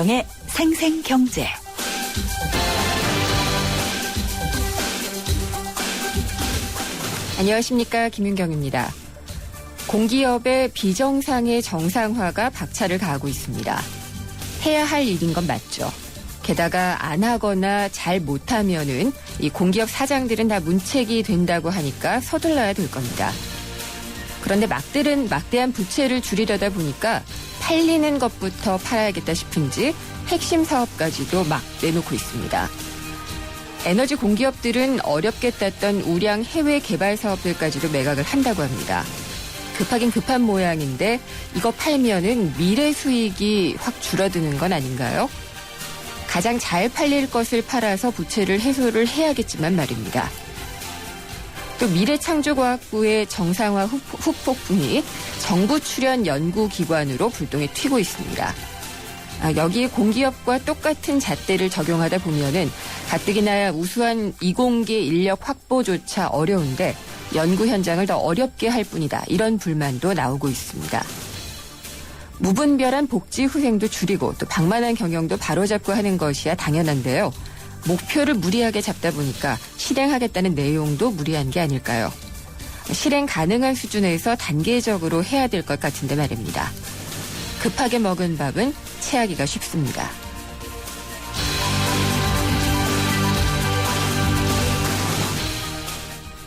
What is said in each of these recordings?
김윤경의 생생경제. 안녕하십니까, 김윤경입니다. 공기업의 비정상의 정상화가 박차를 가하고 있습니다. 해야 할 일인 건 맞죠. 게다가 안 하거나 잘 못하면은 이 공기업 사장들은 다 문책이 된다고 하니까 서둘러야 될 겁니다. 그런데 막들은 막대한 부채를 줄이려다 보니까 팔리는 것부터 팔아야겠다 싶은지 핵심 사업까지도 막 내놓고 있습니다. 에너지 공기업들은 어렵게 땄던 우량 해외 개발 사업들까지도 매각을 한다고 합니다. 급하긴 급한 모양인데 이거 팔면은 미래 수익이 확 줄어드는 건 아닌가요? 가장 잘 팔릴 것을 팔아서 부채를 해소를 해야겠지만 말입니다. 또 미래창조과학부의 정상화 후폭풍이 정부 출연 연구기관으로 불똥에 튀고 있습니다. 여기에 공기업과 똑같은 잣대를 적용하다 보면은 가뜩이나 우수한 이공계 인력 확보조차 어려운데 연구 현장을 더 어렵게 할 뿐이다. 이런 불만도 나오고 있습니다. 무분별한 복지 후생도 줄이고 또 방만한 경영도 바로잡고 하는 것이야 당연한데요. 목표를 무리하게 잡다 보니까 실행하겠다는 내용도 무리한 게 아닐까요? 실행 가능한 수준에서 단계적으로 해야 될 것 같은데 말입니다. 급하게 먹은 밥은 체하기가 쉽습니다.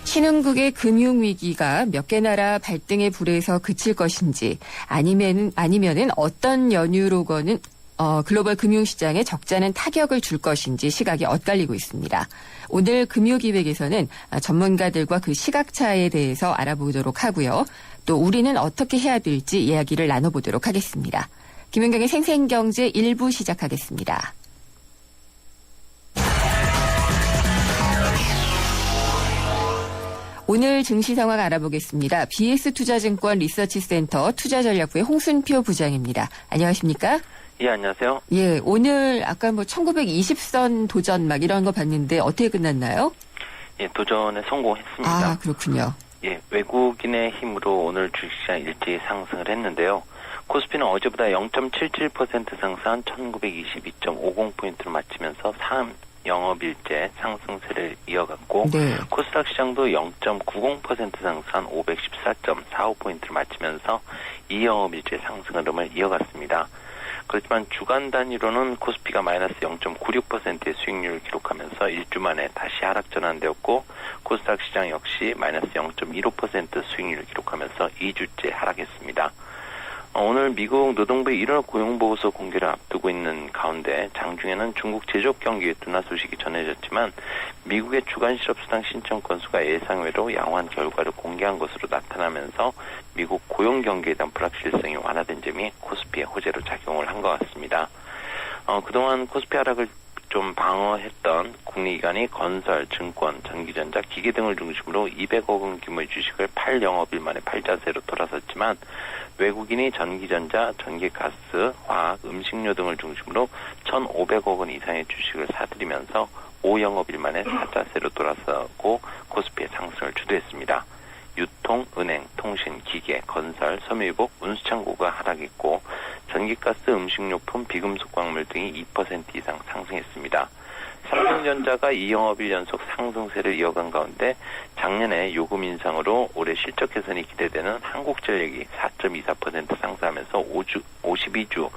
신흥국의 금융위기가 몇 개 나라 발등에 불에서 그칠 것인지 아니면은 어떤 연유로거는 글로벌 금융시장에 적잖은 타격을 줄 것인지 시각이 엇갈리고 있습니다. 오늘 금요기획에서는 전문가들과 그 시각차에 대해서 알아보도록 하고요. 또 우리는 어떻게 해야 될지 이야기를 나눠보도록 하겠습니다. 김윤경의 생생경제 1부 시작하겠습니다. 오늘 증시 상황 알아보겠습니다. BS투자증권 리서치센터 투자전략부의 홍순표 부장입니다. 안녕하십니까? 예, 안녕하세요. 예, 오늘 아까 1920선 도전 막 이런 거 봤는데 어떻게 끝났나요? 예, 도전에 성공했습니다. 아, 그렇군요. 예, 외국인의 힘으로 오늘 주식시장 일제히 상승을 했는데요. 코스피는 어제보다 0.77% 상승한 1922.50포인트를 마치면서 3영업일째 상승세를 이어갔고 네. 코스닥 시장도 0.90% 상승한 514.45포인트를 마치면서 2영업일째 상승 흐름을 이어갔습니다. 그렇지만 주간 단위로는 코스피가 마이너스 0.96%의 수익률을 기록하면서 1주 만에 다시 하락 전환되었고 코스닥 시장 역시 마이너스 0.15% 수익률을 기록하면서 2주째 하락했습니다. 오늘 미국 노동부의 1월 고용보고서 공개를 앞두고 있는 가운데 장중에는 중국 제조업 경기 둔화 소식이 전해졌지만 미국의 주간 실업수당 신청 건수가 예상외로 양호한 결과를 공개한 것으로 나타나면서 미국 고용 경기에 대한 불확실성이 완화된 점이 코스피의 호재로 작용을 한 것 같습니다. 그동안 코스피 하락을 좀 방어했던 국내기관이 건설, 증권, 전기전자, 기계 등을 중심으로 200억 원 규모의 주식을 8영업일 만에 팔자세로 돌아섰지만 외국인이 전기전자, 전기가스, 화학, 음식료 등을 중심으로 1,500억 원 이상의 주식을 사들이면서 5영업일 만에 사자세로 돌아서고 코스피의 상승을 주도했습니다. 유통, 은행, 통신, 기계, 건설, 섬유유복, 운수창고가 하락했고 전기가스, 음식료품, 비금속 광물 등이 2% 이상 상승했습니다. 삼성전자가 2영업일 연속 상승세를 이어간 가운데 작년에 요금 인상으로 올해 실적 개선이 기대되는 한국전력이 4.24% 상승하면서 52주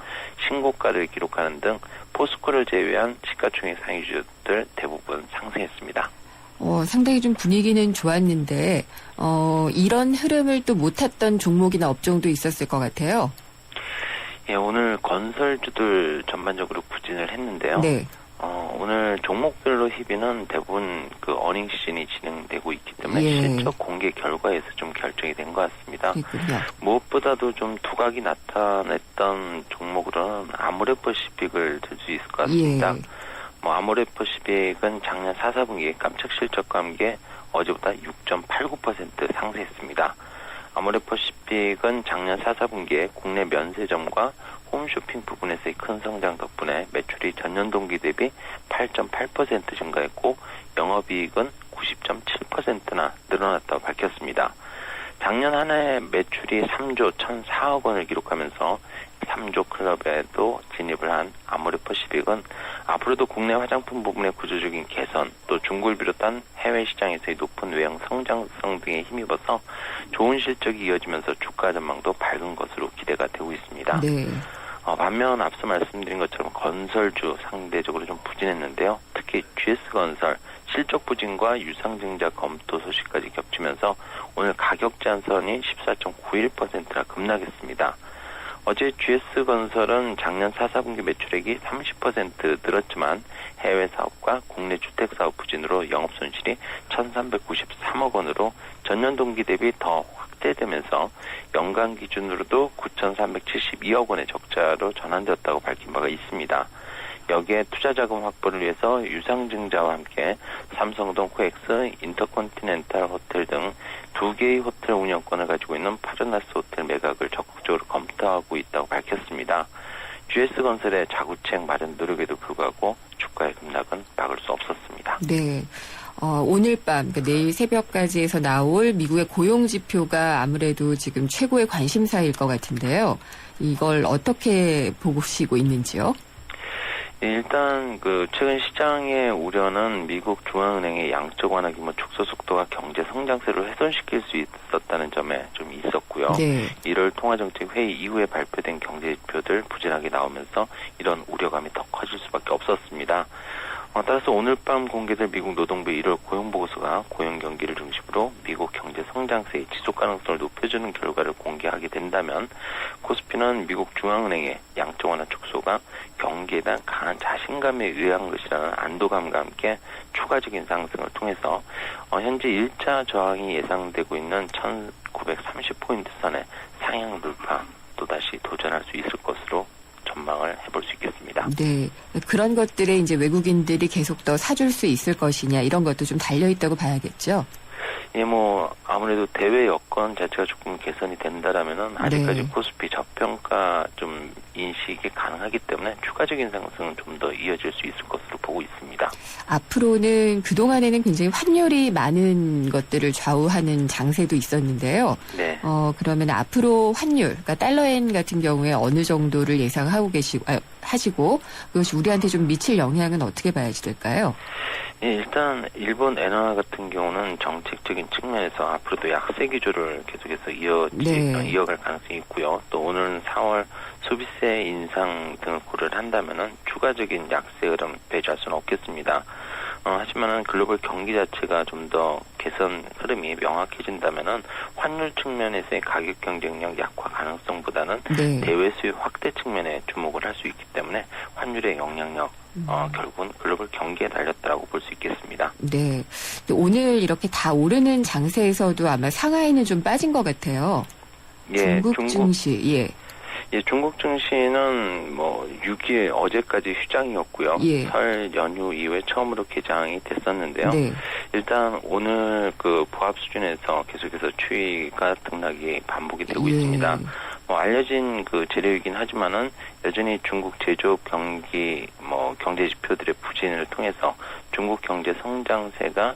신고가를 기록하는 등 포스코를 제외한 시가총액 상위주들 대부분 상승했습니다. 상당히 좀 분위기는 좋았는데 이런 흐름을 또 못 탔던 종목이나 업종도 있었을 것 같아요. 예, 오늘 건설주들 전반적으로 부진을 했는데요. 네. 오늘 종목별로 희비는 대부분 그 어닝 시즌이 진행되고 있기 때문에 실적 공개 결과에서 좀 결정이 된 것 같습니다. 그렇군요. 무엇보다도 좀 두각이 나타냈던 종목으로는 아모레퍼시픽을 들 수 있을 것 같습니다. 예. 아모레퍼시픽은 작년 4, 4분기에 깜짝 실적과 함께 어제보다 6.89% 상승했습니다. 아모레퍼시픽은 작년 4, 4분기에 국내 면세점과 홈쇼핑 부분에서의 큰 성장 덕분에 매출이 전년 동기 대비 8.8% 증가했고 영업이익은 90.7%나 늘어났다고 밝혔습니다. 작년 한 해 매출이 3조 1,004억 원을 기록하면서 3조 클럽에도 진입을 한 아모레퍼시픽은 앞으로도 국내 화장품 부분의 구조적인 개선, 또 중국을 비롯한 해외 시장에서의 높은 외형 성장성 등에 힘입어서 좋은 실적이 이어지면서 주가 전망도 밝은 것으로 기대가 되고 있습니다. 네. 반면 앞서 말씀드린 것처럼 건설주 상대적으로 좀 부진했는데요. 특히 GS건설 실적 부진과 유상증자 검토 소식까지 겹치면서 오늘 가격 제한선이 14.91%나 급락했습니다. 어제 GS건설은 작년 4사분기 매출액이 30% 늘었지만 해외 사업과 국내 주택 사업 부진으로 영업손실이 1,393억 원으로 전년 동기 대비 더 확대되면서 연간 기준으로도 9,372억 원의 적자로 전환되었다고 밝힌 바가 있습니다. 여기에 투자자금 확보를 위해서 유상증자와 함께 삼성동 코엑스, 인터컨티넨탈 호텔 등 2개의 호텔 운영권을 가지고 있는 파르나스 호텔 매각을 적극적으로 검토하고 있다고 밝혔습니다. GS건설의 자구책 마련 노력에도 불구하고 주가의 급락은 막을 수 없었습니다. 네. 오늘 밤, 그러니까 내일 새벽까지 해서 나올 미국의 고용지표가 아무래도 지금 최고의 관심사일 것 같은데요. 이걸 어떻게 보시고 있는지요? 일단 최근 시장의 우려는 미국 중앙은행의 양적 완화 규모 축소 속도가 경제 성장세를 훼손시킬 수 있었다는 점에 좀 있었고요. 네. 1월 통화정책 회의 이후에 발표된 경제 지표들 부진하게 나오면서 이런 우려감이 더 커질 수밖에 없었습니다. 따라서 오늘 밤 공개될 미국 노동부 1월 고용보고서가 고용 경기를 중심으로 미국 경제 성장세의 지속 가능성을 높여주는 결과를 공개하게 된다면 코스피는 미국 중앙은행의 양적 완화 축소가 경기에 대한 강한 자신감에 의한 것이라는 안도감과 함께 추가적인 상승을 통해서 현재 1차 저항이 예상되고 있는 1930포인트 선의 상향 돌파 또다시 도전할 수 있을 것으로 전망을 해볼 수 있겠습니다. 네. 그런 것들에 이제 외국인들이 계속 더 사줄 수 있을 것이냐 이런 것도 좀 달려있다고 봐야겠죠? 예, 아무래도 대외 여건 자체가 조금 개선이 된다라면은 아직까지 네. 코스피 저평가 좀 인식이 가능하기 때문에 추가적인 상승은 좀 더 이어질 수 있을 것으로 보고 있습니다. 앞으로는 그동안에는 굉장히 환율이 많은 것들을 좌우하는 장세도 있었는데요. 네. 그러면 앞으로 환율, 그러니까 달러엔 같은 경우에 어느 정도를 예상하고 하시고 그것이 우리한테 좀 미칠 영향은 어떻게 봐야지 될까요? 예, 일단 일본 엔화 같은 경우는 정책적인 측면에서 앞으로도 약세 기조를 계속해서 이어갈 가능성이 있고요. 또 오늘 4월 소비세 인상 등을 고려를 한다면은 추가적인 약세 흐름 배제할 수는 없겠습니다. 하지만은 글로벌 경기 자체가 좀 더 개선 흐름이 명확해진다면은 환율 측면에서의 가격 경쟁력 약화 가능성보다는 네. 대외 수요 확대 측면에 주목을 할 수 있기 때문에 환율의 영향력 결국은 글로벌 경기에 달렸다라고 볼 수 있겠습니다. 네. 오늘 이렇게 다 오르는 장세에서도 아마 상하이는 좀 빠진 것 같아요. 예, 중국 증시, 예. 예, 중국 증시는 6일 어제까지 휴장이었고요. 예. 설 연휴 이후에 처음으로 개장이 됐었는데요. 네. 일단 오늘 보합 수준에서 계속해서 추이가 등락이 반복이 되고 예. 있습니다. 알려진 재료이긴 하지만은 여전히 중국 제조업 경기 경제 지표들의 부진을 통해서 중국 경제 성장세가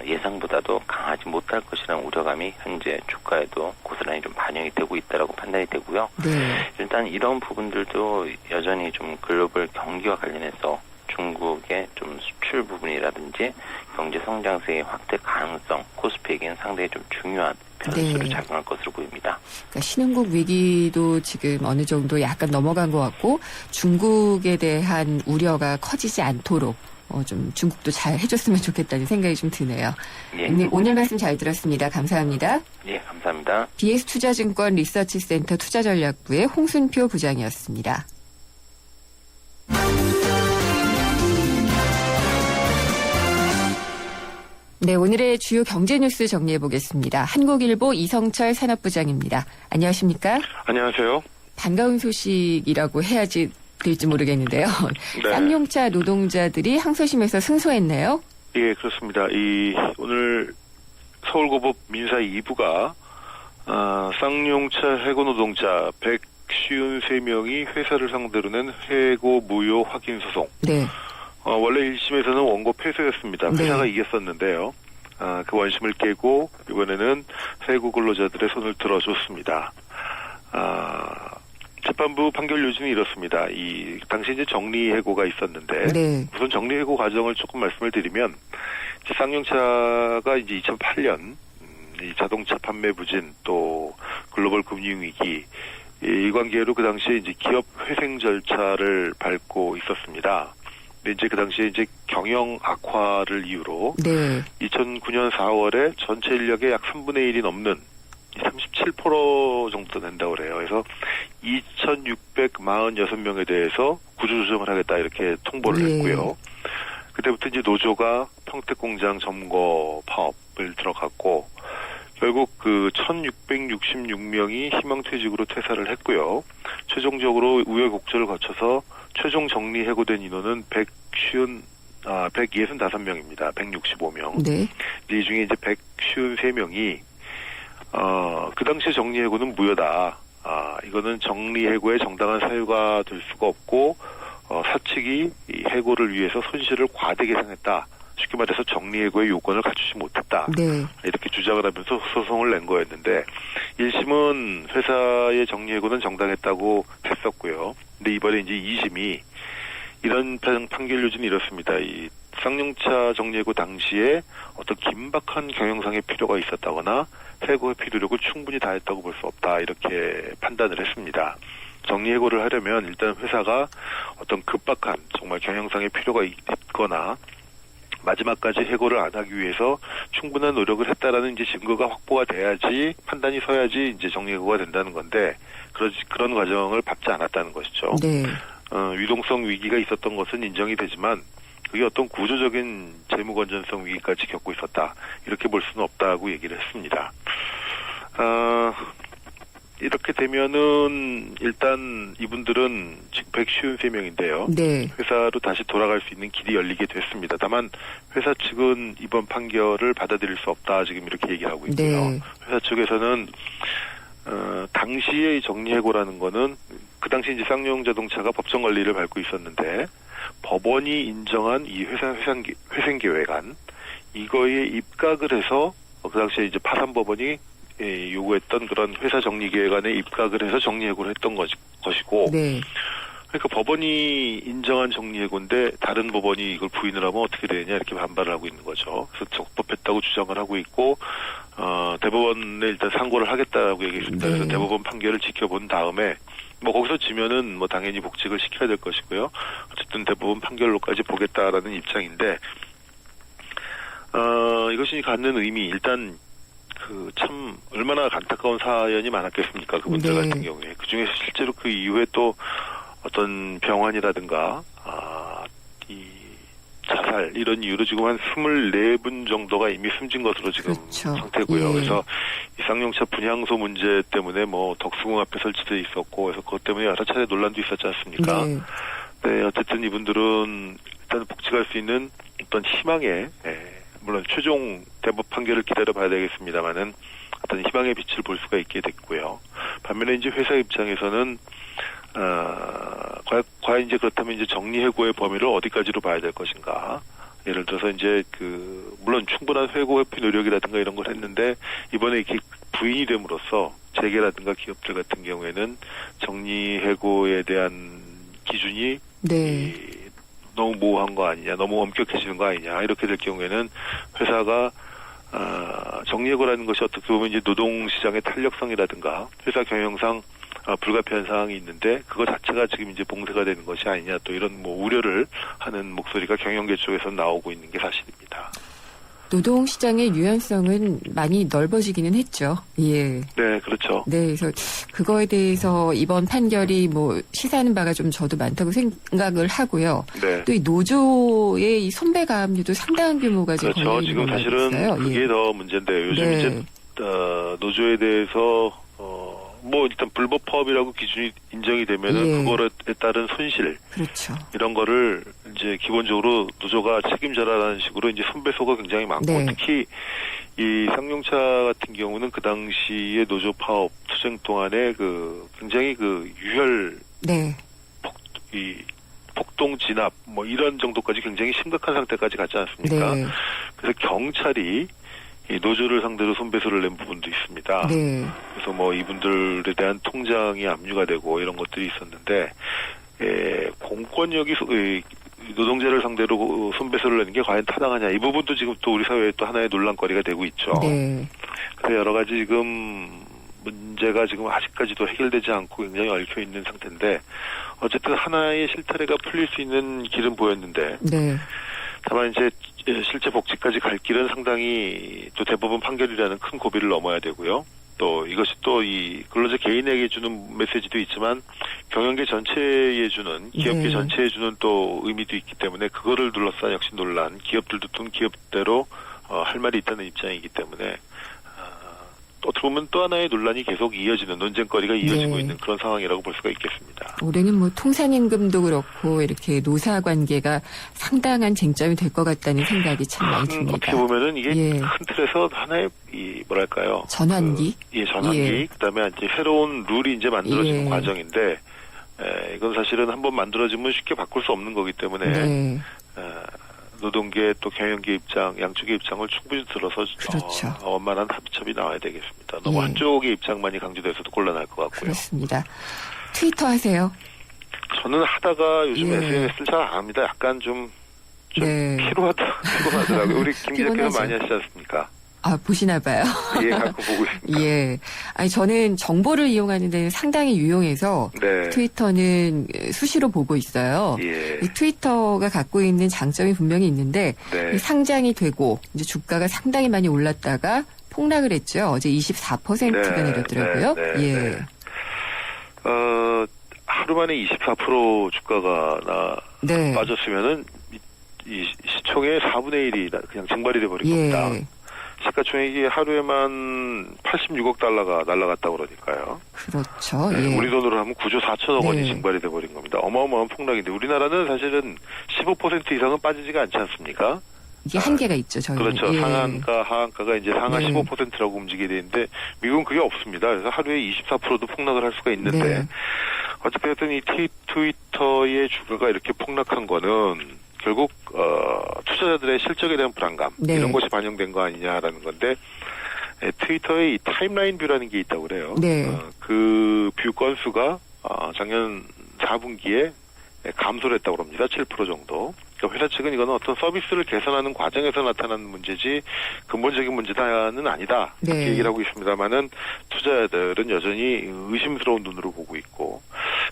예상보다도 강하지 못할 것이라는 우려감이 현재 주가에도 고스란히 좀 반영이 되고 있다라고 판단이 되고요. 네. 일단 이런 부분들도 여전히 좀 글로벌 경기와 관련해서 중국의 좀 수출 부분이라든지 경제 성장세의 확대 가능성, 코스피에게는 상당히 좀 중요한 변수로 네. 작용할 것으로 보입니다. 그러니까 신흥국 위기도 지금 어느 정도 약간 넘어간 것 같고 중국에 대한 우려가 커지지 않도록 좀 중국도 잘 해줬으면 좋겠다는 생각이 좀 드네요. 예. 오늘 말씀 잘 들었습니다. 감사합니다. 예, 감사합니다. BS투자증권 리서치센터 투자전략부의 홍순표 부장이었습니다. 네, 오늘의 주요 경제 뉴스 정리해 보겠습니다. 한국일보 이성철 산업부장입니다. 안녕하십니까? 안녕하세요. 반가운 소식이라고 해야지 될지 모르겠는데요. 네. 쌍용차 노동자들이 항소심에서 승소했네요. 예, 그렇습니다. 오늘 서울고법 민사 2부가 쌍용차 해고 노동자 153명이 회사를 상대로 낸 해고 무효 확인 소송. 네. 원래 1심에서는 원고 패소였습니다. 네. 회사가 이겼었는데요. 그 원심을 깨고 이번에는 해고 근로자들의 손을 들어줬습니다. 재판부 판결 요지는 이렇습니다. 이 당시 이제 정리해고가 있었는데 네. 우선 정리해고 과정을 조금 말씀을 드리면 이제 쌍용차가 이제 2008년 이 자동차 판매 부진 또 글로벌 금융 위기 이 관계로 그 당시에 이제 기업 회생 절차를 밟고 있었습니다. 근데 이제 그 당시에 이제 경영 악화를 이유로 네. 2009년 4월에 전체 인력의 약 3분의 1이 넘는 37% 정도 된다고 그래요. 그래서 2,646명에 대해서 구조조정을 하겠다 이렇게 통보를 예. 했고요. 그때부터 이제 노조가 평택공장 점거 파업을 들어갔고 결국 그 1,666명이 희망퇴직으로 퇴사를 했고요. 최종적으로 우여곡절을 거쳐서 최종 정리해고된 인원은 165명입니다. 165명. 네. 이 중에 이제 153명이 그 당시에 정리해고는 무효다. 이거는 정리해고의 정당한 사유가 될 수가 없고 사측이 이 해고를 위해서 손실을 과대게 상했다. 쉽게 말해서 정리해고의 요건을 갖추지 못했다. 네. 이렇게 주장을 하면서 소송을 낸 거였는데 1심은 회사의 정리해고는 정당했다고 했었고요. 근데 이번에 이제 2심이 이런 판결 요지는 이렇습니다. 이 쌍용차 정리해고 당시에 어떤 긴박한 경영상의 필요가 있었다거나 해고 회피 노력을 충분히 다했다고 볼 수 없다. 이렇게 판단을 했습니다. 정리해고를 하려면 일단 회사가 어떤 급박한 정말 경영상의 필요가 있거나 마지막까지 해고를 안 하기 위해서 충분한 노력을 했다라는 이제 증거가 확보가 돼야지 판단이 서야지 이제 정리해고가 된다는 건데 그런 과정을 밟지 않았다는 것이죠. 네. 유동성 위기가 있었던 것은 인정이 되지만 그게 어떤 구조적인 재무 건전성 위기까지 겪고 있었다. 이렇게 볼 수는 없다고 얘기를 했습니다. 이렇게 되면은 일단 이분들은 지금 153명인데요. 네. 회사로 다시 돌아갈 수 있는 길이 열리게 됐습니다. 다만 회사 측은 이번 판결을 받아들일 수 없다. 지금 이렇게 얘기를 하고 있고요. 네. 회사 측에서는 당시의 정리해고라는 거는 그 당시 이제 쌍용자동차가 법정 관리를 밟고 있었는데 법원이 인정한 이 회생 계획안 이거에 입각을 해서 그 당시에 이제 파산법원이 요구했던 그런 회사 정리 계획안에 입각을 해서 정리해고를 했던 것이고 네. 그러니까 법원이 인정한 정리해고인데 다른 법원이 이걸 부인을 하면 어떻게 되느냐 이렇게 반발을 하고 있는 거죠. 그래서 적법했다고 주장을 하고 있고 대법원에 일단 상고를 하겠다라고 얘기했습니다. 네. 그래서 대법원 판결을 지켜본 다음에 뭐 거기서 지면은 뭐 당연히 복직을 시켜야 될 것이고요. 어쨌든 대법원 판결로까지 보겠다라는 입장인데 이것이 갖는 의미 일단 그 참 얼마나 안타까운 사연이 많았겠습니까 그분들 네. 같은 경우에 그 중에서 실제로 그 이후에 또 어떤 병환이라든가 이 자살 이런 이유로 지금 한 24분 정도가 이미 숨진 것으로 지금 그렇죠. 상태고요. 예. 그래서 이 쌍용차 분향소 문제 때문에 뭐 덕수궁 앞에 설치돼 있었고 그래서 그것 때문에 여러 차례 논란도 있었지 않습니까? 네. 네, 어쨌든 이분들은 일단 복직할 수 있는 어떤 희망에 물론 최종 대법 판결을 기다려봐야 되겠습니다만은 어떤 희망의 빛을 볼 수가 있게 됐고요. 반면에 이제 회사 입장에서는 과연 이제 그렇다면 이제 정리해고의 범위를 어디까지로 봐야 될 것인가? 예를 들어서 이제 물론 충분한 해고 회피 노력이라든가 이런 걸 했는데 이번에 이렇게 부인이 됨으로써 재계라든가 기업들 같은 경우에는 정리해고에 대한 기준이 네. 너무 모호한 거 아니냐, 너무 엄격해지는 거 아니냐 이렇게 될 경우에는 회사가 정리해고라는 것이 어떻게 보면 이제 노동시장의 탄력성이라든가 회사 경영상 불가피한 상황이 있는데 그거 자체가 지금 이제 봉쇄가 되는 것이 아니냐 또 이런 뭐 우려를 하는 목소리가 경영계 쪽에서 나오고 있는 게 사실입니다. 노동시장의 유연성은 많이 넓어지기는 했죠. 예. 네, 그렇죠. 네, 그래서 그거에 대해서 이번 판결이 뭐 시사하는 바가 좀 저도 많다고 생각을 하고요. 네. 또 이 노조의 이 손배 가압류도 상당한 규모가 지금 그렇죠. 걸려 있는 지금 걸로 알고 사실은 있어요. 그게 예. 더 문제인데요. 요즘 네. 이제 노조에 대해서 뭐 일단 불법 파업이라고 기준이 인정이 되면은 예. 그거에 따른 손실 그렇죠. 이런 거를 이제 기본적으로 노조가 책임져라라는 식으로 이제 손배소가 굉장히 많고 네. 특히 이 쌍용차 같은 경우는 그 당시에 노조 파업 투쟁 동안에 굉장히 유혈 네. 폭동 진압 뭐 이런 정도까지 굉장히 심각한 상태까지 갔지 않습니까? 네. 그래서 경찰이 이 노조를 상대로 손배소를 낸 부분도 있습니다. 네. 그래서 뭐 이분들에 대한 통장이 압류가 되고 이런 것들이 있었는데 공권력이 노동자를 상대로 손배소를 내는 게 과연 타당하냐 이 부분도 지금 또 우리 사회에 또 하나의 논란거리가 되고 있죠. 네. 그래서 여러 가지 지금 문제가 지금 아직까지도 해결되지 않고 굉장히 얽혀 있는 상태인데 어쨌든 하나의 실타래가 풀릴 수 있는 길은 보였는데 네. 다만 이제 실제 복지까지 갈 길은 상당히 또 대법원 판결이라는 큰 고비를 넘어야 되고요. 또 이것이 또 이 근로자 개인에게 주는 메시지도 있지만 경영계 전체에 주는 기업계 네. 전체에 주는 또 의미도 있기 때문에 그거를 둘러싼 역시 논란 기업들도 또 기업대로 할 말이 있다는 입장이기 때문에 어떻게 보면 또 하나의 논란이 계속 이어지는 논쟁거리가 이어지고 네. 있는 그런 상황이라고 볼 수가 있겠습니다. 올해는 뭐 통상임금도 그렇고 이렇게 노사 관계가 상당한 쟁점이 될 것 같다는 생각이 참 많이 듭니다. 어떻게 보면은 이게 예. 큰 틀에서 하나의 이 뭐랄까요? 전환기? 전환기. 예. 그다음에 이제 새로운 룰이 이제 만들어지는 예. 과정인데 이건 사실은 한번 만들어지면 쉽게 바꿀 수 없는 거기 때문에 네. 노동계 또 경영계 입장, 양쪽의 입장을 충분히 들어서 그렇죠. 원만한 합의점이 나와야 되겠습니다. 너무 예. 한쪽의 입장만이 강조돼서도 곤란할 것 같고요. 그렇습니다. 트위터 하세요? 저는 하다가 요즘 예. SNS를 잘 안 합니다. 약간 좀 네. 피곤하더라고요. 우리 김 기자께서 피곤하죠. 많이 하시지 않습니까? 아, 보시나 봐요. 예, 가끔 보고 있습니다. 예. 아니, 저는 정보를 이용하는 데는 상당히 유용해서 네. 트위터는 수시로 보고 있어요. 예. 이 트위터가 갖고 있는 장점이 분명히 있는데 네. 이 상장이 되고 이제 주가가 상당히 많이 올랐다가 폭락을 했죠. 어제 24%가 네, 내렸더라고요. 네, 네, 예. 네. 하루 만에 24% 주가가 네. 빠졌으면은 이 시총의 4분의 1이 그냥 증발이 돼버린 예. 겁니다. 시가총액이 하루에만 86억 달러가 날아갔다고 그러니까요. 그렇죠. 네, 예. 우리 돈으로 하면 9조 4천억 원이 네. 증발이 돼버린 겁니다. 어마어마한 폭락인데 우리나라는 사실은 15% 이상은 빠지지가 않지 않습니까? 이게 한계가 있죠. 저희는. 그렇죠. 예. 상한가, 하한가가 이제 상하 네. 15%라고 움직이게 되는데 미국은 그게 없습니다. 그래서 하루에 24%도 폭락을 할 수가 있는데 네. 어쨌든 이 트위터의 주가가 이렇게 폭락한 거는 결국 투자자들의 실적에 대한 불안감 네. 이런 것이 반영된 거 아니냐라는 건데 트위터의 이 타임라인 뷰라는 게 있다고 그래요. 네. 그 뷰 건수가 작년 4분기에 감소를 했다고 합니다. 7% 정도. 그러니까 회사 측은 이거는 어떤 서비스를 개선하는 과정에서 나타나는 문제지 근본적인 문제는 아니다. 네. 이렇게 얘기를 하고 있습니다만은 투자자들은 여전히 의심스러운 눈으로 보고 있고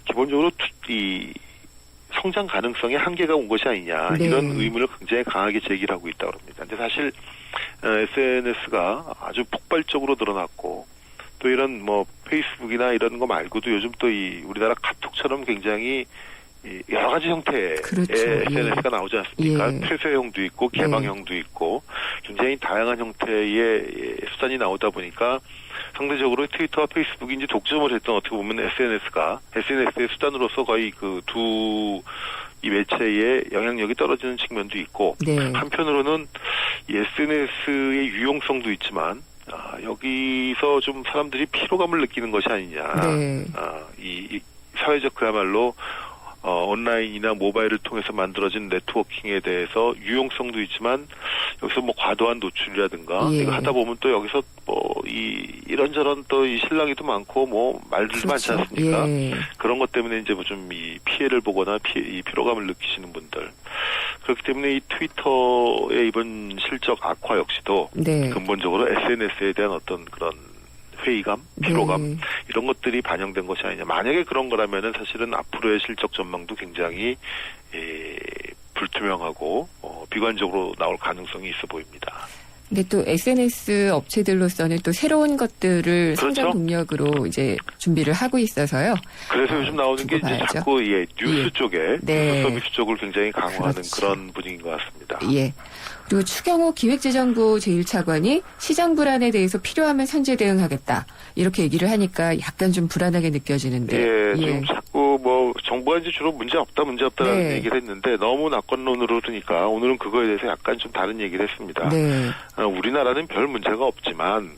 기본적으로 이 성장 가능성에 한계가 온 것이 아니냐 네. 이런 의문을 굉장히 강하게 제기를 하고 있다고 합니다. 근데 사실 SNS가 아주 폭발적으로 늘어났고 또 이런 뭐 페이스북이나 이런 거 말고도 요즘 또 이 우리나라 카톡처럼 굉장히 여러 가지 형태의 그렇죠. SNS가 예. 나오지 않습니까? 예. 폐쇄형도 있고 개방형도 있고 굉장히 다양한 형태의 수단이 나오다 보니까 상대적으로 트위터와 페이스북이 이제 독점을 했던 어떻게 보면 SNS의 수단으로서 거의 그 이 매체의 영향력이 떨어지는 측면도 있고 네. 한편으로는 이 SNS의 유용성도 있지만 여기서 좀 사람들이 피로감을 느끼는 것이 아니냐. 네. 이 사회적 그야말로 온라인이나 모바일을 통해서 만들어진 네트워킹에 대해서 유용성도 있지만 여기서 뭐 과도한 노출이라든가 예. 이거 하다 보면 또 여기서 뭐 이런저런 또 이 실랑이도 많고 뭐 말들도 많지 그렇죠. 않습니까? 예. 그런 것 때문에 이제 뭐 좀 이 피해를 보거나 이 피로감을 느끼시는 분들 그렇기 때문에 이 트위터의 이번 실적 악화 역시도 네. 근본적으로 SNS에 대한 어떤 그런 회의감, 피로감 네. 이런 것들이 반영된 것이 아니냐. 만약에 그런 거라면은 사실은 앞으로의 실적 전망도 굉장히 불투명하고 비관적으로 나올 가능성이 있어 보입니다. 근데 또 SNS 업체들로서는 또 새로운 것들을 성장 그렇죠. 동력으로 이제 준비를 하고 있어서요. 그래서 요즘 나오는 게 이제 두고 봐야죠. 자꾸 뉴스 예. 쪽에 네. 서비스 쪽을 굉장히 강화하는 그렇죠. 그런 분위기인 것 같습니다. 예. 그리고 추경호 기획재정부 제1차관이 시장 불안에 대해서 필요하면 선제 대응하겠다. 이렇게 얘기를 하니까 약간 좀 불안하게 느껴지는데. 지금 자꾸 뭐 정부가 이제 주로 문제 없다는 네. 얘기를 했는데 너무 낙관론으로 그러니까 오늘은 그거에 대해서 약간 좀 다른 얘기를 했습니다. 네. 우리나라는 별 문제가 없지만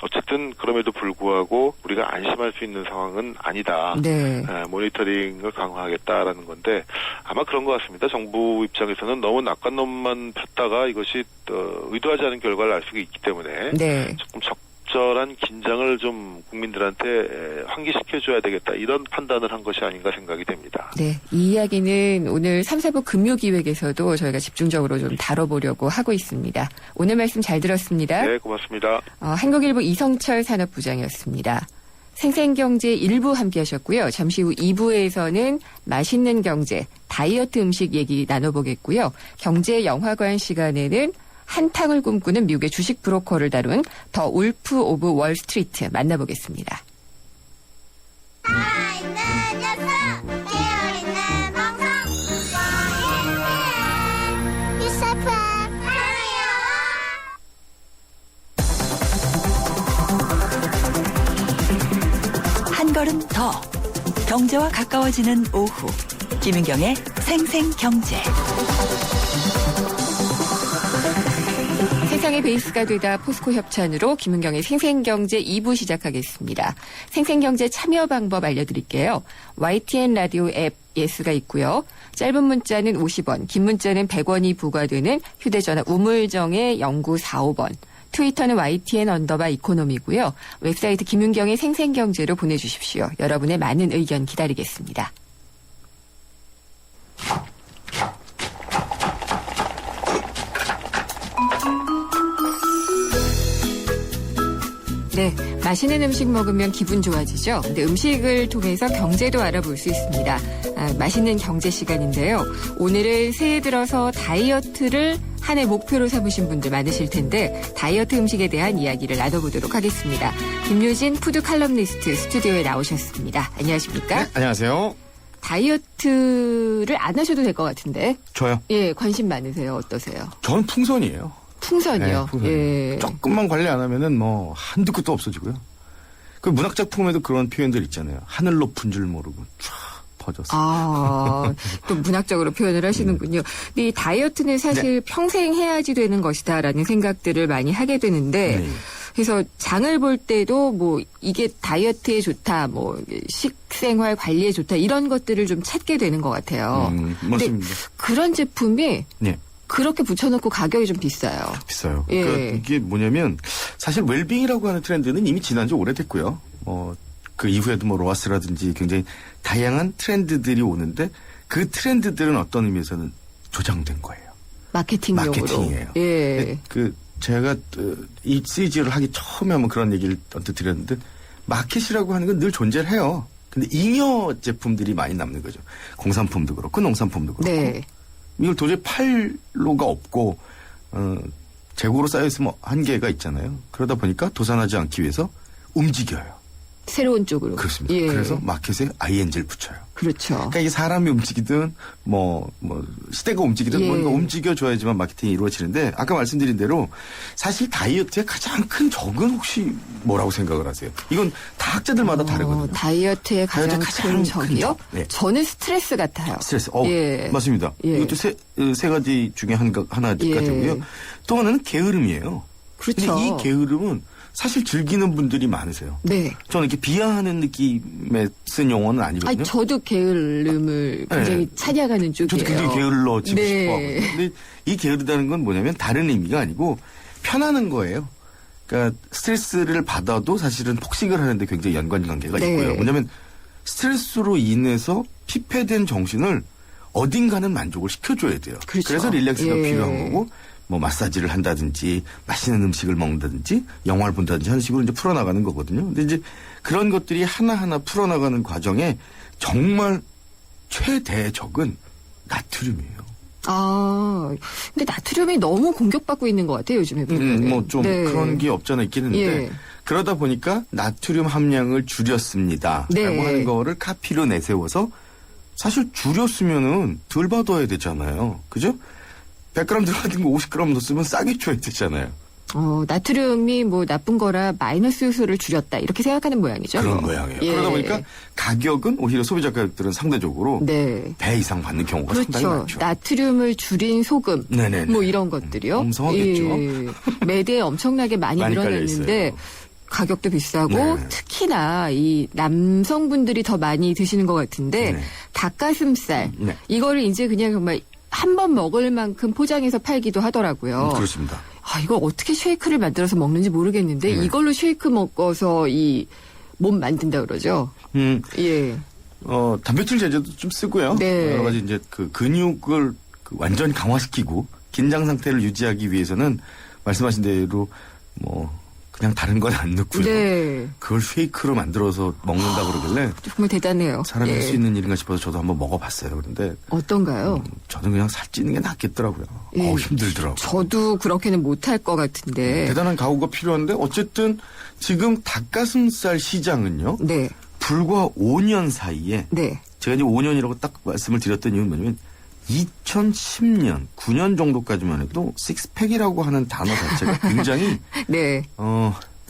어쨌든 그럼에도 불구하고 우리가 안심할 수 있는 상황은 아니다. 네. 모니터링을 강화하겠다라는 건데 아마 그런 것 같습니다. 정부 입장에서는 너무 낙관론만 폈다가 이것이 의도하지 않은 결과를 알 수가 있기 때문에 네. 조금 적절한 긴장을 좀 국민들한테 환기시켜줘야 되겠다. 이런 판단을 한 것이 아닌가 생각이 됩니다. 네. 이 이야기는 오늘 3, 4부 금요기획에서도 저희가 집중적으로 좀 다뤄보려고 하고 있습니다. 오늘 말씀 잘 들었습니다. 네, 고맙습니다. 한국일보 이성철 산업부장이었습니다. 생생경제 1부 함께하셨고요. 잠시 후 2부에서는 맛있는 경제, 다이어트 음식 얘기 나눠보겠고요. 경제영화관 시간에는 한탕을 꿈꾸는 미국의 주식 브로커를 다룬 더 울프 오브 월스트리트 만나보겠습니다. 살아있는 녀석 깨어있는 방송 유사파 사랑해요. 한 걸음 더 경제와 가까워지는 오후 김윤경의 생생경제. 세상의 베이스가 되다 포스코 협찬으로 김은경의 생생경제 2부 시작하겠습니다. 생생경제 참여 방법 알려드릴게요. YTN 라디오 앱 예스가 있고요. 짧은 문자는 50원, 긴 문자는 100원이 부과되는 휴대전화 우물정의 0945번. 트위터는 YTN_이코노미고요. 웹사이트 김윤경의 생생경제로 보내주십시오. 여러분의 많은 의견 기다리겠습니다. 네, 맛있는 음식 먹으면 기분 좋아지죠. 근데 음식을 통해서 경제도 알아볼 수 있습니다. 맛있는 경제 시간인데요. 오늘은 새해 들어서 다이어트를 한 해 목표로 삼으신 분들 많으실 텐데 다이어트 음식에 대한 이야기를 나눠보도록 하겠습니다. 김유진 푸드 칼럼니스트 스튜디오에 나오셨습니다. 안녕하십니까? 네, 안녕하세요. 다이어트를 안 하셔도 될 것 같은데. 저요? 예, 관심 많으세요. 어떠세요? 저는 풍선이에요. 풍선이요. 네, 풍선. 예. 조금만 관리 안 하면은 뭐 한두 끝도 없어지고요. 그 문학 작품에도 그런 표현들 있잖아요. 하늘 높은 줄 모르고 쫙 퍼졌어. 또 문학적으로 표현을 하시는군요. 근데 이 다이어트는 사실 평생 해야지 되는 것이다라는 생각들을 많이 하게 되는데 네. 그래서 장을 볼 때도 뭐 이게 다이어트에 좋다, 뭐 식생활 관리에 좋다 이런 것들을 좀 찾게 되는 것 같아요. 근데 맞습니다. 그런 제품이 네. 그렇게 붙여놓고 가격이 좀 비싸요. 비싸요. 예. 그러니까 이게 뭐냐면 사실 웰빙이라고 하는 트렌드는 이미 지난 지 오래됐고요. 그 이후에도 뭐 로아스라든지 굉장히 다양한 트렌드들이 오는데 그 트렌드들은 어떤 의미에서는 조장된 거예요. 마케팅용으로. 마케팅이에요. 예. 제가 이 시리즈를 하기 처음에 한번 그런 얘기를 언뜻 드렸는데 마켓이라고 하는 건 늘 존재를 해요. 근데 잉여 제품들이 많이 남는 거죠. 공산품도 그렇고 농산품도 그렇고. 네. 이걸 도저히 팔로가 없고 재고로 쌓여있으면 한계가 있잖아요. 그러다 보니까 도산하지 않기 위해서 움직여요. 새로운 쪽으로. 그렇습니다. 예. 그래서 마켓에 ING를 붙여요. 그렇죠. 그러니까 이게 사람이 움직이든 시대가 움직이든 예. 뭔가 움직여줘야지만 마케팅이 이루어지는데 아까 말씀드린 대로 사실 다이어트의 가장 큰 적은 혹시 뭐라고 생각을 하세요? 이건 다 학자들마다 다르거든요. 다이어트의 가장 큰 적이요? 네. 저는 스트레스 같아요. 스트레스. 예. 맞습니다. 예. 이것도 세 가지 중에 하나 예. 같고요. 또 하나는 게으름이에요. 그렇죠. 근데 이 게으름은 사실 즐기는 분들이 많으세요. 네. 저는 이렇게 비하하는 느낌의 쓴 용어는 아니거든요. 아니, 저도 게으름을 굉장히 찬양하는 쪽이에요. 저도 굉장히 게을러지고 네. 싶어하거든요. 근데 이 게으르다는 건 뭐냐면 다른 의미가 아니고 편안한 거예요. 그러니까 스트레스를 받아도 사실은 폭식을 하는데 굉장히 연관관계가 네. 있고요. 뭐냐면 스트레스로 인해서 피폐된 정신을 어딘가는 만족을 시켜줘야 돼요. 그렇죠. 그래서 릴렉스가 예. 필요한 거고 뭐 마사지를 한다든지 맛있는 음식을 먹는다든지 영화를 본다든지 하는 식으로 이제 풀어나가는 거거든요. 근데 이제 그런 것들이 하나하나 풀어나가는 과정에 정말 최대적은 나트륨이에요. 근데 나트륨이 너무 공격받고 있는 것 같아요, 요즘에 보면. 뭐 좀 그런 게 없잖아 있긴 했는데 예. 그러다 보니까 나트륨 함량을 줄였습니다. 네. 라고 하는 거를 카피로 내세워서 사실 줄였으면은 덜 받아야 되잖아요. 그죠? 100g 들어가는 거 50g 넣었으면 싸게 줘야 되잖아요. 나트륨이 뭐 나쁜 거라 마이너스 요소를 줄였다. 이렇게 생각하는 모양이죠. 그런 모양이에요. 예. 그러다 보니까 가격은 오히려 소비자 가격들은 상대적으로 네. 배 이상 받는 경우가 상당히 그렇죠. 많죠. 나트륨을 줄인 소금. 네네네. 뭐 이런 것들이요. 엄성하겠죠. 예. 매대에 엄청나게 많이 많이 늘어났는데 깔려있어요. 가격도 비싸고 네. 특히나 이 남성분들이 더 많이 드시는 것 같은데 네. 닭가슴살 네. 이거를 이제 그냥 정말 한 번 먹을 만큼 포장해서 팔기도 하더라고요. 그렇습니다. 아, 이거 어떻게 쉐이크를 만들어서 먹는지 모르겠는데 네. 이걸로 쉐이크 먹어서 이 몸 만든다 그러죠. 예. 단백질 제제도 좀 쓰고요. 네. 여러 가지 이제 그 근육을 완전히 강화시키고 긴장 상태를 유지하기 위해서는 말씀하신 대로 뭐 그냥 다른 건 안 넣고요. 네. 그걸 쉐이크로 만들어서 먹는다 그러길래 정말 대단해요. 사람이 예. 할 수 있는 일인가 싶어서 저도 한번 먹어봤어요. 그런데 어떤가요? 저는 그냥 살찌는 게 낫겠더라고요. 예. 힘들더라고요. 저도 그렇게는 못할 것 같은데. 대단한 각오가 필요한데 어쨌든 지금 닭가슴살 시장은요. 네. 불과 5년 사이에 네. 제가 이제 5년이라고 딱 말씀을 드렸던 이유는 뭐냐면 2010년, 9년 정도까지만 해도 식스팩이라고 하는 단어 자체가 굉장히 네.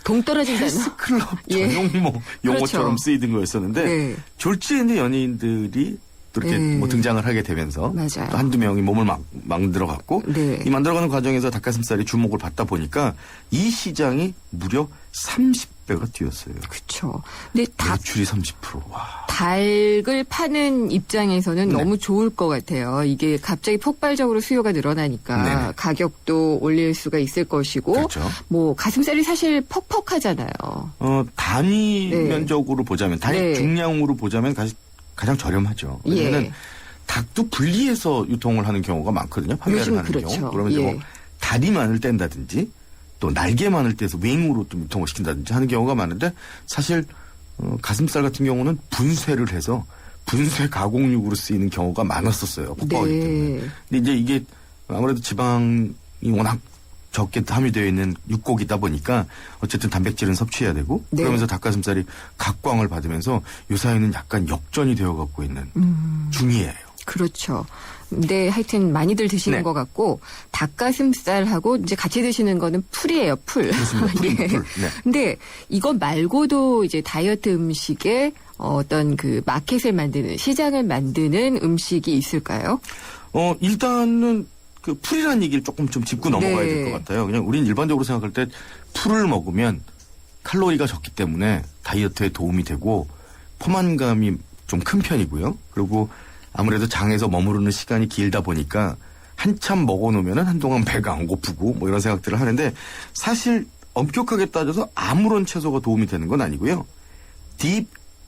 동떨어진 단어. 헬스클럽 예. 전용 용어처럼 그렇죠. 쓰이던 거였었는데 네. 졸지에 이제 연예인들이 또 이렇게 뭐 등장을 하게 되면서 맞아요. 또 한두 명이 몸을 만들어갔고 네. 이 만들어가는 과정에서 닭가슴살이 주목을 받다 보니까 이 시장이 무려 30배가 뛰었어요. 그렇죠. 근데 매출이 30%. 와. 닭을 파는 입장에서는 네. 너무 좋을 것 같아요. 이게 갑자기 폭발적으로 수요가 늘어나니까 네네. 가격도 올릴 수가 있을 것이고 그렇죠. 뭐 가슴살이 사실 퍽퍽하잖아요. 단위 네. 면적으로 보자면 단위 네. 중량으로 보자면 가장 저렴하죠. 왜냐하면 예. 닭도 분리해서 유통을 하는 경우가 많거든요. 판매를 요즘 하는 그렇죠. 경우. 그러면 이제 예. 뭐 다리만을 뗀다든지 또 날개만을 떼서 윙으로 또 유통을 시킨다든지 하는 경우가 많은데 사실 가슴살 같은 경우는 분쇄를 해서 분쇄 가공육으로 쓰이는 경우가 많았었어요. 폭발하기 때문에. 네. 근데 이제 이게 아무래도 지방이 워낙 적게 함유되어 있는 육고기다 보니까 어쨌든 단백질은 섭취해야 되고 네. 그러면서 닭가슴살이 각광을 받으면서 요사이는 약간 역전이 되어 갖고 있는 중이에요. 그렇죠. 근데 하여튼 많이들 드시는 네. 것 같고 닭가슴살하고 이제 같이 드시는 거는 풀이에요. 풀. 그렇습니다. 풀, 예. 풀. 네. 근데 이거 말고도 이제 다이어트 음식에 어떤 그 마켓을 만드는 시장을 만드는 음식이 있을까요? 일단은 그 풀이라는 얘기를 조금 좀 짚고 넘어가야 네. 될 것 같아요. 그냥 우리는 일반적으로 생각할 때 풀을 먹으면 칼로리가 적기 때문에 다이어트에 도움이 되고 포만감이 좀 큰 편이고요. 그리고 아무래도 장에서 머무르는 시간이 길다 보니까 한참 먹어놓으면 한동안 배가 안 고프고 뭐 이런 생각들을 하는데 사실 엄격하게 따져서 아무런 채소가 도움이 되는 건 아니고요. Deep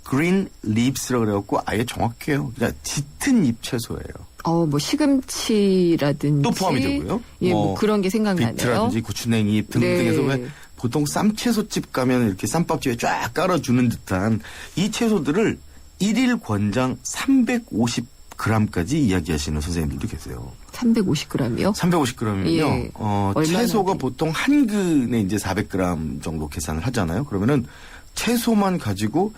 Green Leaves라고 그래갖고 아예 정확해요. 그러니까 짙은 잎 채소예요. 뭐 시금치라든지 또 포함이 되고요. 예, 뭐 그런 게 생각나네요. 비트라든지 고추냉이 등등해서 네. 왜 보통 쌈채소집 가면 이렇게 쌈밥집에 쫙 깔아주는 듯한 이 채소들을 1일 권장 350g까지 이야기하시는 선생님들도 계세요. 350g이요? 350g이면요. 예. 얼마나 채소가 돼? 보통 한 근에 이제 400g 정도 계산을 하잖아요. 그러면은 채소만 가지고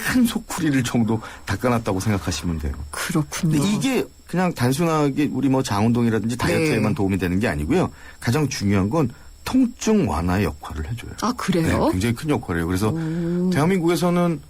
한 소쿠리를 정도 닦아놨다고 생각하시면 돼요. 그렇군요. 근데 이게 그냥 단순하게 우리 뭐 장운동이라든지 다이어트에만 네. 도움이 되는 게 아니고요. 가장 중요한 건 통증 완화의 역할을 해줘요. 아, 그래요? 네, 굉장히 큰 역할이에요. 그래서 대한민국에서는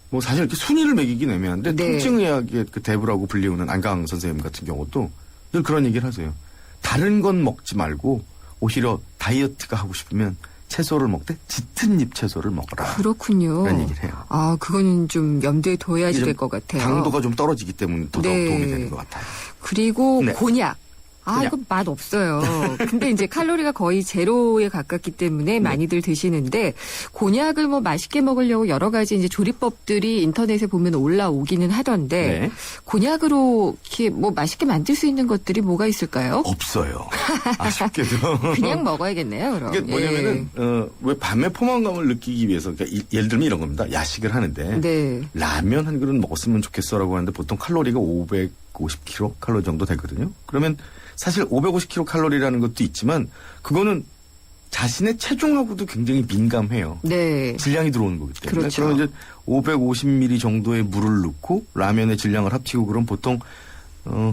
뭐 사실 이렇게 순위를 매기긴 애매한데 네. 통증의학의 그 대부라고 불리우는 안강 선생님 같은 경우도 늘 그런 얘기를 하세요. 다른 건 먹지 말고 오히려 다이어트가 하고 싶으면 채소를 먹되 짙은 잎 채소를 먹어라. 그렇군요. 그런 얘기를 해요. 아, 그거는 좀 염두에 둬야지 이게 될 것 같아요. 당도가 좀 떨어지기 때문에 더더욱 네. 도움이 되는 것 같아요. 그리고 네. 곤약. 아, 곤약. 이거 맛 없어요. 근데 이제 칼로리가 거의 제로에 가깝기 때문에 많이들 드시는데 곤약을 뭐 맛있게 먹으려고 여러 가지 이제 조리법들이 인터넷에 보면 올라오기는 하던데 네. 곤약으로 이렇게 뭐 맛있게 만들 수 있는 것들이 뭐가 있을까요? 없어요. 아쉽게도. 그냥 먹어야겠네요, 그럼. 이게 뭐냐면은 왜 밤에 포만감을 느끼기 위해서 그러니까 예를 들면 이런 겁니다. 야식을 하는데 네. 라면 한 그릇 먹었으면 좋겠어라고 하는데 보통 칼로리가 550kcal 칼로리 정도 되거든요. 그러면 사실 550kcal 칼로리라는 것도 있지만 그거는 자신의 체중하고도 굉장히 민감해요. 네. 질량이 들어오는 거기 때문에. 그렇죠. 그러면 이제 550ml 정도의 물을 넣고 라면의 질량을 합치고 그럼 보통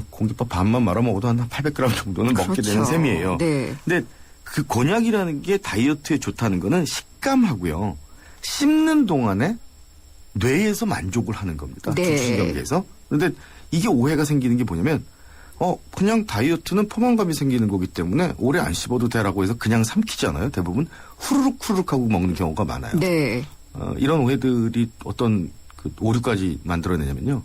공깃밥 반만 말아 먹어도 한 800g 정도는 먹게 그렇죠. 되는 셈이에요. 네. 근데 그 곤약이라는 게 다이어트에 좋다는 거는 식감하고요. 씹는 동안에 뇌에서 만족을 하는 겁니다. 네. 중추신경계에서. 그런데 이게 오해가 생기는 게 뭐냐면 그냥 다이어트는 포만감이 생기는 거기 때문에 오래 안 씹어도 되라고 해서 그냥 삼키잖아요. 대부분 후루룩 하고 먹는 경우가 많아요. 네. 이런 오해들이 어떤 그 오류까지 만들어내냐면요.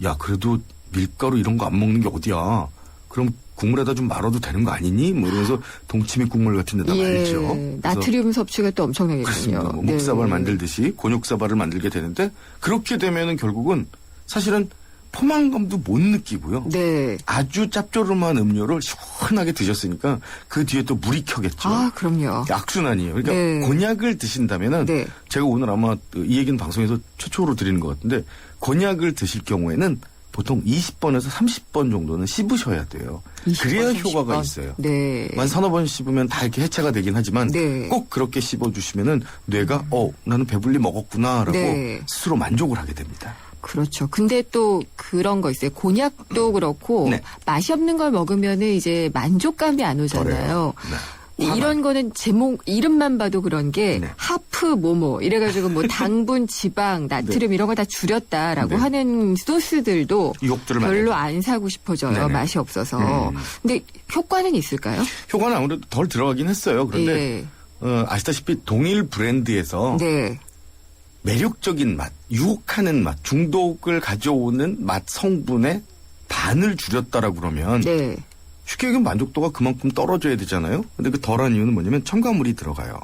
야, 그래도 밀가루 이런 거 안 먹는 게 어디야. 그럼 국물에다 좀 말아도 되는 거 아니니? 뭐 이러면서 동치미 국물 같은 데다 말죠. 예. 나트륨 섭취가 또 엄청나겠군요. 그렇습니다. 뭐 목사발 만들듯이 곤욕사발을 만들게 되는데 그렇게 되면은 결국은 사실은 포만감도 못 느끼고요. 네. 아주 짭조름한 음료를 시원하게 드셨으니까 그 뒤에 또 물이 켜겠죠. 그럼요. 악순환이에요. 그러니까 네. 곤약을 드신다면은 네. 제가 오늘 아마 이 얘기는 방송에서 최초로 드리는 것 같은데 곤약을 드실 경우에는 보통 20번에서 30번 정도는 씹으셔야 돼요. 20번, 그래야 30번. 효과가 있어요. 네. 만 서너 번 씹으면 다 이렇게 해체가 되긴 하지만 네. 꼭 그렇게 씹어주시면은 뇌가 나는 배불리 먹었구나라고 네. 스스로 만족을 하게 됩니다. 그렇죠. 근데 또 그런 거 있어요. 곤약도 그렇고 네. 맛이 없는 걸 먹으면은 이제 만족감이 안 오잖아요. 네. 이런 거는 제목 이름만 봐도 그런 게 네. 하프 뭐뭐 이래가지고 뭐 당분, 지방, 나트륨 이런 거 다 줄였다라고 네. 하는 소스들도 유혹들을 별로 많이 안 사고 싶어져요. 네네. 맛이 없어서. 근데 효과는 있을까요? 효과는 아무래도 덜 들어가긴 했어요. 그런데 아시다시피 동일 브랜드에서 네. 매력적인 맛, 유혹하는 맛, 중독을 가져오는 맛 성분의 반을 줄였다라고 그러면 네. 쉽게 얘기하면 만족도가 그만큼 떨어져야 되잖아요. 근데 그 덜한 이유는 뭐냐면 첨가물이 들어가요.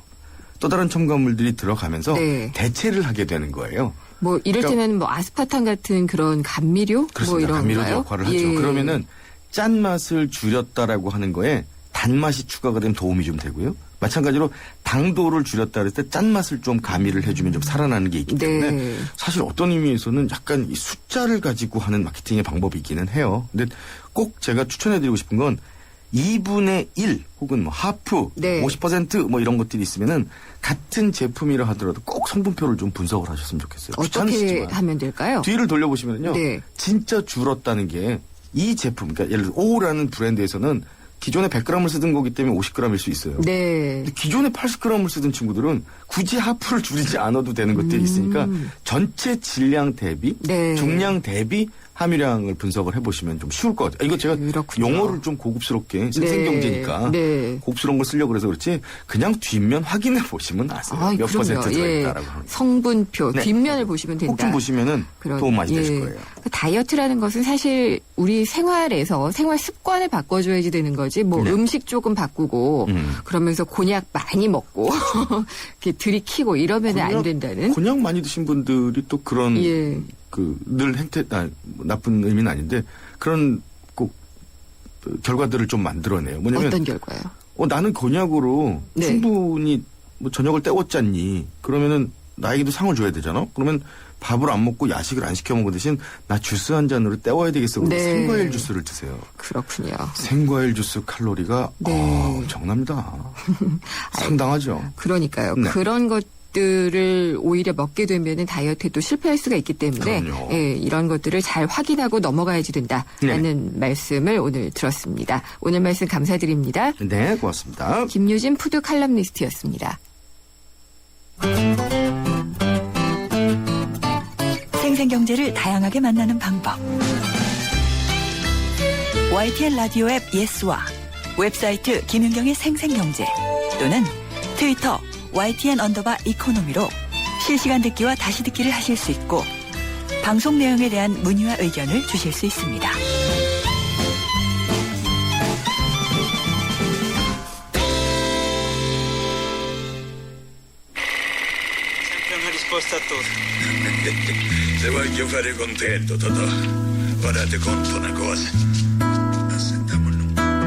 또 다른 첨가물들이 들어가면서 네. 대체를 하게 되는 거예요. 뭐 이를테면 뭐 아스파탐 같은 그런 감미료 뭐 그렇습니다. 이런 감미료 건가요? 역할을 하죠. 예. 그러면은 짠맛을 줄였다라고 하는 거에 단맛이 추가가 되면 도움이 좀 되고요. 마찬가지로 당도를 줄였다 그랬을 때 짠맛을 좀 가미를 해주면 좀 살아나는 게 있기 때문에 네. 사실 어떤 의미에서는 약간 이 숫자를 가지고 하는 마케팅의 방법이기는 해요. 근데 꼭 제가 추천해드리고 싶은 건 2분의 1 혹은 뭐 하프, 네. 50%뭐 이런 것들이 있으면은 같은 제품이라 하더라도 꼭 성분표를 좀 분석을 하셨으면 좋겠어요. 어떻게 귀찮으시지만. 하면 될까요? 뒤를 돌려보시면요. 네. 진짜 줄었다는 게 이 제품, 그러니까 예를 들어 O라는 브랜드에서는 기존에 100g을 쓰던 거기 때문에 50g일 수 있어요. 네. 근데 기존에 80g을 쓰던 친구들은 굳이 하프를 줄이지 않아도 되는 것들이 있으니까 전체 질량 대비, 네. 중량 대비 함유량을 분석을 해보시면 좀 쉬울 것 같아요. 이거 제가 그렇군요. 용어를 좀 고급스럽게 생생경제니까 네. 고급스러운 걸 쓰려고 그래서 그렇지 그냥 뒷면 확인해 보시면 아세요. 몇 그럼요. 퍼센트 예. 들어있다라고 하는 거. 성분표 네. 뒷면을 보시면 된다. 꼭 좀 보시면은 그런, 도움 많이 되실 예. 거예요. 그 다이어트라는 것은 사실 우리 생활에서 생활 습관을 바꿔줘야지 되는 거지. 뭐 네. 음식 조금 바꾸고 그러면서 곤약 많이 먹고 이렇게 들이키고 이러면 안 된다는. 곤약 많이 드신 분들이 또 그런 예. 늘 나쁜 의미는 아닌데 그런 꼭 결과들을 좀 만들어내요. 뭐냐면 어떤 결과요? 나는 곤약으로 네. 충분히 뭐 저녁을 때웠잖니. 그러면은 나에게도 상을 줘야 되잖아. 그러면 밥을 안 먹고 야식을 안 시켜 먹은 대신 나 주스 한 잔으로 때워야 되겠어. 그래서 네. 생과일 주스를 드세요. 그렇군요. 생과일 주스 칼로리가 네. 엄청납니다. 상당하죠. 그러니까요. 네. 그런 것들을 오히려 먹게 되면은 다이어트에도 실패할 수가 있기 때문에 그럼요. 예, 이런 것들을 잘 확인하고 넘어가야지 된다라는 말씀을 오늘 들었습니다. 오늘 말씀 감사드립니다. 네, 고맙습니다. 김유진 푸드 칼럼니스트였습니다. 생생경제를 다양하게 만나는 방법. YTN 라디오 앱 예스와 웹사이트 김윤경의 생생경제 또는 트위터 YTN_이코노미로 실시간 듣기와 다시 듣기를 하실 수 있고 방송 내용에 대한 문의와 의견을 주실 수 있습니다. Una risposta a tutto. Se voglio fare contento, Totò, ora ti conto una cosa. Sentiamo il numero.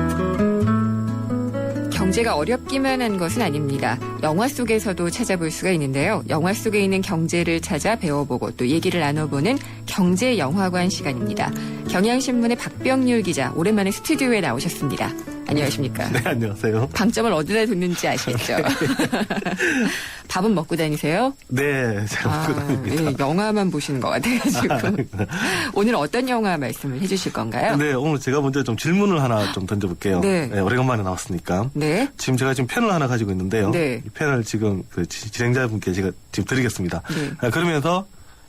경제가 어렵기만 한 것은 아닙니다. 영화 속에서도 찾아볼 수가 있는데요. 영화 속에 있는 경제를 찾아 배워보고 또 얘기를 나눠보는 경제영화관 시간입니다. 경향신문의 박병률 기자 오랜만에 스튜디오에 나오셨습니다. 안녕하십니까? 네, 안녕하세요. 방점을 어디다 뒀는지 아시겠죠? 밥은 먹고 다니세요? 네, 잘 먹고 다닙니다. 예, 영화만 보시는 것 같아가지고. 오늘 어떤 영화 말씀을 해주실 건가요? 네, 오늘 제가 먼저 좀 질문을 하나 좀 던져볼게요. 네. 오래간만에 나왔으니까. 네. 지금 제가 지금 펜을 하나 가지고 있는데요. 네. 이 펜을 지금 그 진행자분께 제가 지금 드리겠습니다. 네. 그러면서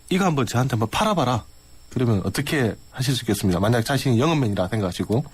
이거 한번 저한테 한번 팔아봐라. 그러면 어떻게 하실 수 있겠습니까? 만약 자신이 영업맨이라 생각하시고.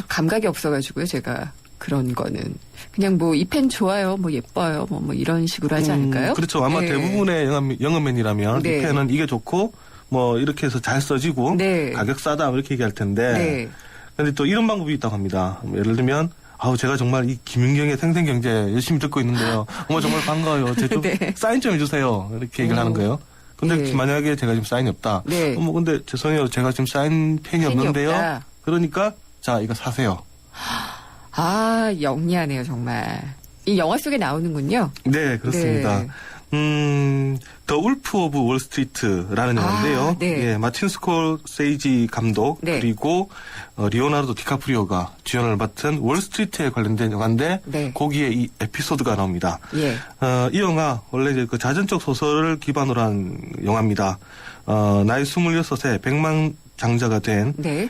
감각이 없어가지고요, 제가. 그런 거는. 그냥 뭐, 이 펜 좋아요, 뭐, 예뻐요, 뭐, 이런 식으로 하지 않을까요? 그렇죠. 아마 네. 대부분의 영업맨이라면 네. 이 펜은 이게 좋고, 뭐, 이렇게 해서 잘 써지고, 네. 가격 싸다, 이렇게 얘기할 텐데. 네. 근데 또 이런 방법이 있다고 합니다. 예를 들면, 제가 정말 이 김윤경의 생생경제 열심히 듣고 있는데요. 정말 반가워요. 제 좀 네. 사인 좀 해주세요. 이렇게 얘기를 하는 거예요. 근데 네. 만약에 제가 지금 사인이 없다. 네. 근데 죄송해요. 제가 지금 사인 펜이 없는데요. 없다. 그러니까, 자, 이거 사세요. 영리하네요, 정말. 이 영화 속에 나오는군요. 네, 그렇습니다. 네. 더 울프 오브 월스트리트라는 영화인데요. 네. 예, 마틴 스콜세이지 감독 네. 그리고 리오나르도 디카프리오가 주연을 맡은 월스트리트에 관련된 영화인데 네. 거기에 이 에피소드가 나옵니다. 예. 이 영화 원래 이제 그 자전적 소설을 기반으로 한 영화입니다. 나이 26에 백만장자가 된 네.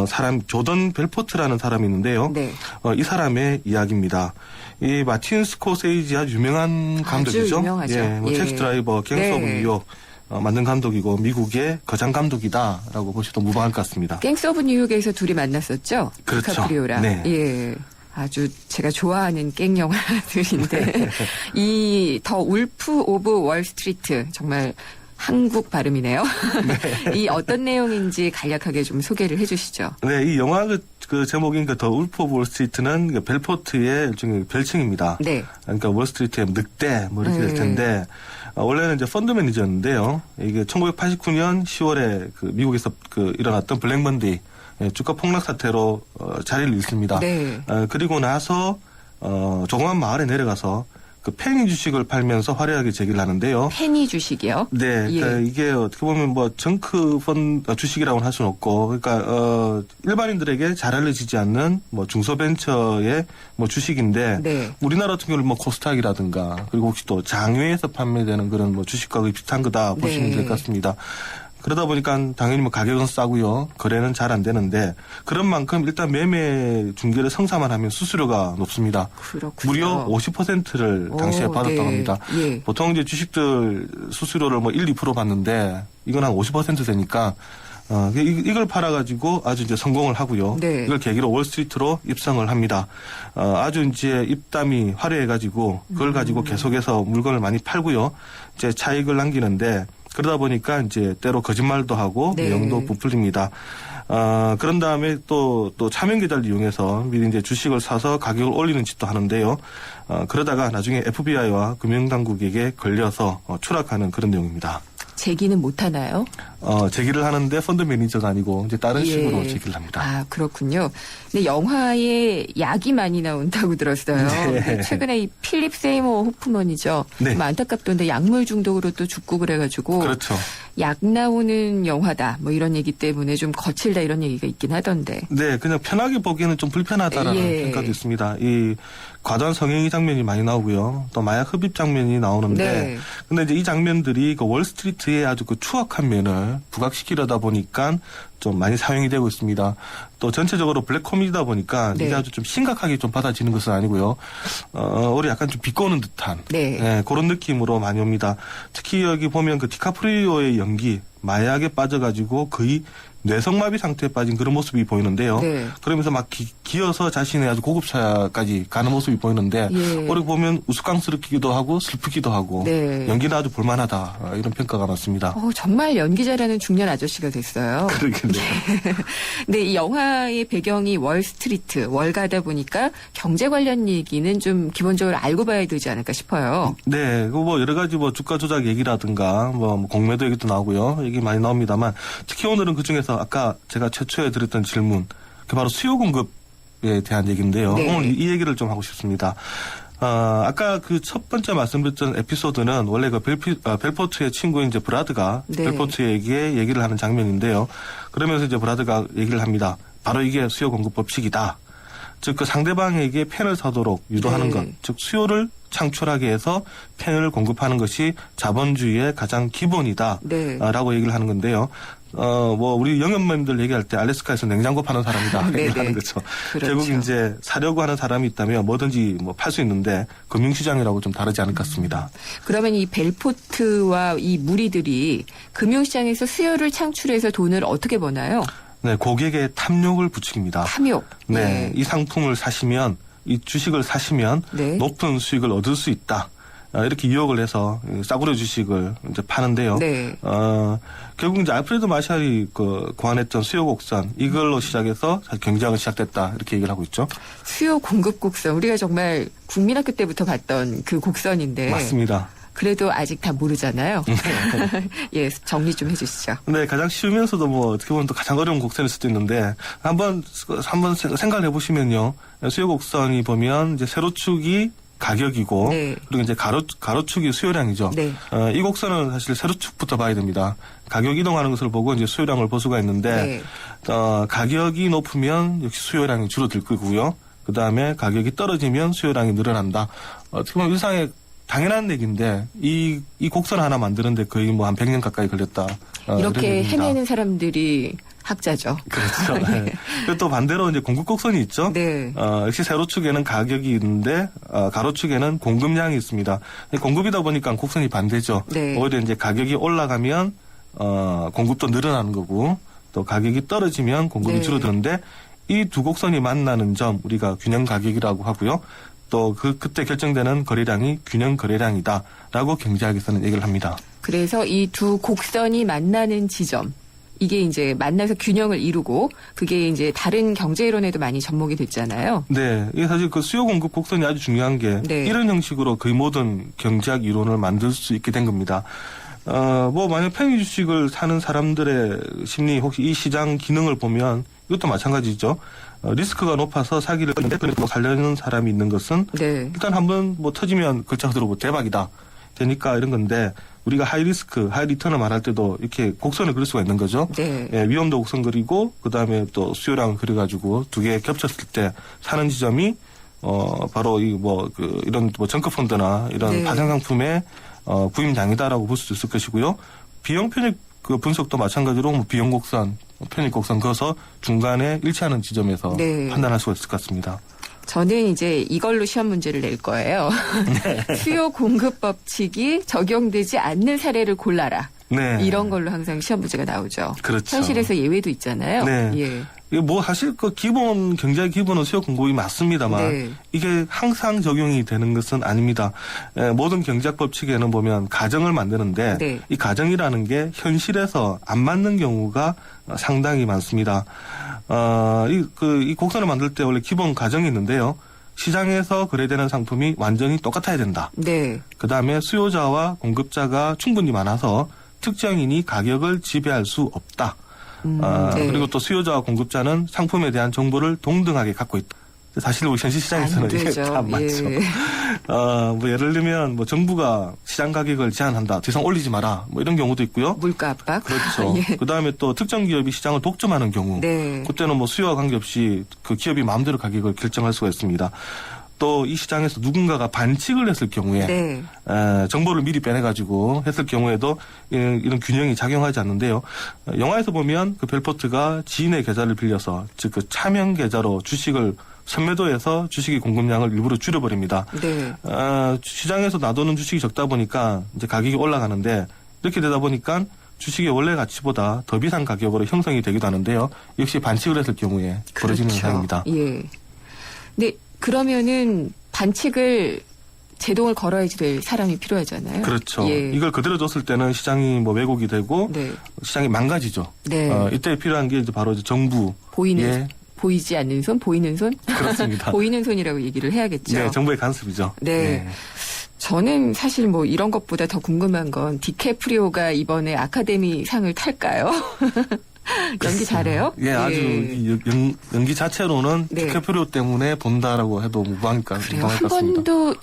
사람 조던 벨포트라는 사람이 있는데요. 네. 이 사람의 이야기입니다. 이 마틴 스코세이지 아주 유명한 감독이죠. 유명하죠. 예, 뭐 예. 텍스 드라이버, 갱스 오브 네. 뉴욕 만든 감독이고 미국의 거장 감독이다라고 보셔도 무방할 것 같습니다. 갱스 오브 뉴욕에서 둘이 만났었죠? 그렇죠. 디카프리오랑. 네. 예. 아주 제가 좋아하는 깽 영화들인데 이 더 울프 오브 월스트리트 정말 한국 발음이네요. 이 어떤 내용인지 간략하게 좀 소개를 해주시죠. 네, 이 영화 그 제목인 그 더 울프 오브 월스트리트는 그 벨포트의 일종의 별칭입니다. 네. 그러니까 월스트리트의 늑대 뭐 이렇게 될 텐데 원래는 이제 펀드 매니저인데요. 이게 1989년 10월에 그 미국에서 그 일어났던 블랙 먼데이 주가 폭락 사태로 자리를 잃습니다. 네. 그리고 나서 조그만 마을에 내려가서 그 페니 주식을 팔면서 화려하게 재기를 하는데요. 페니 주식이요? 네, 예. 그러니까 이게 어떻게 보면 뭐 정크 주식이라고는 할 수는 없고, 그러니까 일반인들에게 잘 알려지지 않는 뭐 중소벤처의 뭐 주식인데, 네. 우리나라 같은 경우는 뭐 코스닥이라든가 그리고 혹시 또 장외에서 판매되는 그런 뭐 주식과 거의 비슷한 거다 보시면 네. 될 것 같습니다. 그러다 보니까 당연히 뭐 가격은 싸고요. 거래는 잘 안 되는데 그런 만큼 일단 매매 중개를 성사만 하면 수수료가 높습니다. 그렇군요. 무려 50%를 당시에 오, 받았다고 네. 합니다. 예. 보통 이제 주식들 수수료를 뭐 1, 2% 받는데 이건 한 50% 되니까 이걸 팔아가지고 아주 이제 성공을 하고요. 네. 이걸 계기로 월스트리트로 입성을 합니다. 아주 이제 입담이 화려해가지고 그걸 가지고 계속해서 물건을 많이 팔고요. 이제 차익을 남기는데 그러다 보니까 이제 때로 거짓말도 하고 네. 내용도 부풀립니다. 그런 다음에 또 차명 계좌를 이용해서 미리 이제 주식을 사서 가격을 올리는 짓도 하는데요. 그러다가 나중에 FBI와 금융당국에게 걸려서 추락하는 그런 내용입니다. 재기는 못 하나요? 제기를 하는데 펀드 매니저가 아니고 이제 다른 예. 식으로 제기를 합니다. 그렇군요. 근데 영화에 약이 많이 나온다고 들었어요. 네. 근데 최근에 이 필립 세이머 호프먼이죠. 네. 좀 안타깝던데 약물 중독으로 또 죽고 그래가지고 그렇죠. 약 나오는 영화다. 뭐 이런 얘기 때문에 좀 거칠다 이런 얘기가 있긴 하던데. 네, 그냥 편하게 보기에는 좀 불편하다라는 예. 평가도 있습니다. 이 과도한 성행위 장면이 많이 나오고요. 또 마약 흡입 장면이 나오는데, 네. 근데 이제 이 장면들이 그 월스트리트의 아주 그 추악한 면을 부각시키려다 보니까 좀 많이 사용이 되고 있습니다. 또 전체적으로 블랙 코미디다 보니까 네. 이게 아주 좀 심각하게 좀 받아지는 것은 아니고요. 우리 약간 좀 비꼬는 듯한 네. 그런 느낌으로 많이 옵니다. 특히 여기 보면 그 디카프리오의 연기, 마약에 빠져가지고 거의 뇌성마비 상태에 빠진 그런 모습이 보이는데요. 네. 그러면서 막 기어서 자신의 아주 고급차까지 가는 모습이 보이는데 예. 오래 보면 우스꽝스럽기도 하고 슬프기도 하고 네. 연기는 아주 볼만하다 이런 평가가 많습니다. 정말 연기 잘하는 중년 아저씨가 됐어요. 그러겠네요. 근데 이 영화의 배경이 월스트리트, 월가다 보니까 경제 관련 얘기는 좀 기본적으로 알고 봐야 되지 않을까 싶어요. 네, 그 뭐 여러 가지 뭐 주가 조작 얘기라든가 뭐 공매도 얘기도 나오고요. 얘기 많이 나옵니다만 특히 오늘은 그 중에서 아까 제가 최초에 드렸던 질문, 그 바로 수요 공급에 대한 얘기인데요. 네. 오늘 이 얘기를 좀 하고 싶습니다. 아까 그 첫 번째 말씀드렸던 에피소드는 원래 그 벨포트의 친구인 이제 브라드가 네. 벨포트에게 얘기를 하는 장면인데요. 그러면서 이제 브라드가 얘기를 합니다. 바로 이게 수요 공급 법칙이다. 즉 그 상대방에게 펜을 사도록 유도하는 네. 것, 즉 수요를 창출하게 해서 펜을 공급하는 것이 자본주의의 가장 기본이다. 네. 라고 얘기를 하는 건데요. 뭐 우리 영업맨들 얘기할 때 알래스카에서 냉장고 파는 사람이다 네네. 얘기하는 거죠. 그렇죠. 결국 이제 사려고 하는 사람이 있다면 뭐든지 뭐 팔 수 있는데 금융시장이라고 좀 다르지 않을까 싶습니다. 그러면 이 벨포트와 이 무리들이 금융시장에서 수요를 창출해서 돈을 어떻게 버나요? 네, 고객의 탐욕을 부추깁니다. 탐욕. 네, 이 상품을 사시면 이 주식을 사시면 네. 높은 수익을 얻을 수 있다. 이렇게 유혹을 해서 싸구려 주식을 이제 파는데요. 네. 결국 이제 알프레드 마샬이 고안했던 수요 곡선 이걸로 시작해서 경쟁이 시작됐다 이렇게 얘기를 하고 있죠. 수요 공급 곡선. 우리가 정말 국민학교 때부터 봤던 그 곡선인데. 맞습니다. 그래도 아직 다 모르잖아요. 예, 정리 좀 해주시죠. 네, 가장 쉬우면서도 뭐 어떻게 보면 또 가장 어려운 곡선일 수도 있는데 한번 생각을 해보시면요, 수요 곡선이 보면 이제 세로축이 가격이고 네. 그리고 이제 가로축이 수요량이죠. 네. 이 곡선은 사실 세로축부터 봐야 됩니다. 가격 이동하는 것을 보고 이제 수요량을 볼 수가 있는데 가격이 높으면 역시 수요량이 줄어들 거고요. 그 다음에 가격이 떨어지면 수요량이 늘어난다. 어떻게 보면 일상의 당연한 얘기인데 이 곡선 하나 만드는데 거의 뭐 한 100년 가까이 걸렸다. 이렇게 헤매는 사람들이 학자죠. 그렇죠. 네. 그리고 또 반대로 이제 공급 곡선이 있죠. 네. 역시 세로축에는 가격이 있는데 가로축에는 공급량이 있습니다. 공급이다 보니까 곡선이 반대죠. 네. 오히려 이제 가격이 올라가면 공급도 늘어나는 거고 또 가격이 떨어지면 공급이 네. 줄어드는데 이 두 곡선이 만나는 점 우리가 균형 가격이라고 하고요. 또 그때 결정되는 거래량이 균형 거래량이다라고 경제학에서는 얘기를 합니다. 그래서 이 두 곡선이 만나는 지점. 이게 이제 만나서 균형을 이루고 그게 이제 다른 경제이론에도 많이 접목이 됐잖아요. 네. 이게 사실 그 수요 공급 곡선이 아주 중요한 게 네. 이런 형식으로 거의 모든 경제학 이론을 만들 수 있게 된 겁니다. 뭐 만약 편의 주식을 사는 사람들의 심리 혹시 이 시장 기능을 보면 이것도 마찬가지죠. 리스크가 높아서 사기를 살려는 사람이 있는 것은 네. 일단 한번 뭐 터지면 글자 그대로 뭐 대박이다 되니까 이런 건데 우리가 하이 리스크, 하이 리턴을 말할 때도 이렇게 곡선을 그릴 수가 있는 거죠. 네. 예, 위험도 곡선 그리고 그다음에 또 수요량을 그려가지고 두 개 겹쳤을 때 사는 지점이 바로 이런 뭐 정크 펀드나 이런 네. 파생 상품의 구입량이다라고 볼 수도 있을 것이고요. 비용 편입 그 분석도 마찬가지로 뭐 비용 곡선, 편입 곡선 그어서 중간에 일치하는 지점에서 네. 판단할 수가 있을 것 같습니다. 저는 이제 이걸로 시험 문제를 낼 거예요. 수요 공급 법칙이 적용되지 않는 사례를 골라라. 네. 이런 걸로 항상 시험 문제가 나오죠. 그렇죠. 현실에서 예외도 있잖아요. 네. 예. 이게 뭐 사실 그 기본 경제의 기본은 수요 공급이 맞습니다만 네. 이게 항상 적용이 되는 것은 아닙니다. 모든 경제학 법칙에는 보면 가정을 만드는데 네. 이 가정이라는 게 현실에서 안 맞는 경우가 상당히 많습니다. 이 곡선을 만들 때 원래 기본 가정이 있는데요. 시장에서 거래되는 상품이 완전히 똑같아야 된다. 네. 그다음에 수요자와 공급자가 충분히 많아서 특정인이 가격을 지배할 수 없다. 네. 그리고 또 수요자와 공급자는 상품에 대한 정보를 동등하게 갖고 있다. 사실 우리 현실 시장에서는 안 이게 되죠. 다 안 맞죠. 예. 뭐 예를 들면 뭐 정부가 시장 가격을 제한한다. 더 이상 올리지 마라. 뭐 이런 경우도 있고요. 물가 압박. 그렇죠. 예. 그다음에 또 특정 기업이 시장을 독점하는 경우. 네. 그때는 뭐 수요와 관계없이 그 기업이 마음대로 가격을 결정할 수가 있습니다. 또 이 시장에서 누군가가 반칙을 했을 경우에 네. 정보를 미리 빼내가지고 했을 경우에도 이런 균형이 작용하지 않는데요. 영화에서 보면 그 벨포트가 지인의 계좌를 빌려서 즉 그 차명 계좌로 주식을 선매도해서 주식의 공급량을 일부러 줄여버립니다. 네. 시장에서 놔두는 주식이 적다 보니까 이제 가격이 올라가는데 이렇게 되다 보니까 주식의 원래 가치보다 더 비싼 가격으로 형성이 되기도 하는데요. 역시 반칙을 했을 경우에 벌어지는 그렇죠. 현상입니다. 예. 네. 그러면은 반칙을 제동을 걸어야지 될 사람이 필요하잖아요. 그렇죠. 예. 이걸 그대로 뒀을 때는 시장이 뭐 왜곡이 되고 네. 시장이 망가지죠. 네. 이때 필요한 게 이제 바로 이제 정부 보이지 않는 손, 보이는 손? 그렇습니다. 보이는 손이라고 얘기를 해야겠죠. 네, 정부의 간섭이죠. 네. 저는 사실 뭐 이런 것보다 더 궁금한 건 디캐프리오가 이번에 아카데미 상을 탈까요? 연기 잘해요? 예, 아주 연기 자체로는 네. 디캐프리오 때문에 본다라고 해도 무방할 것 그래요. 한 같습니다. 번도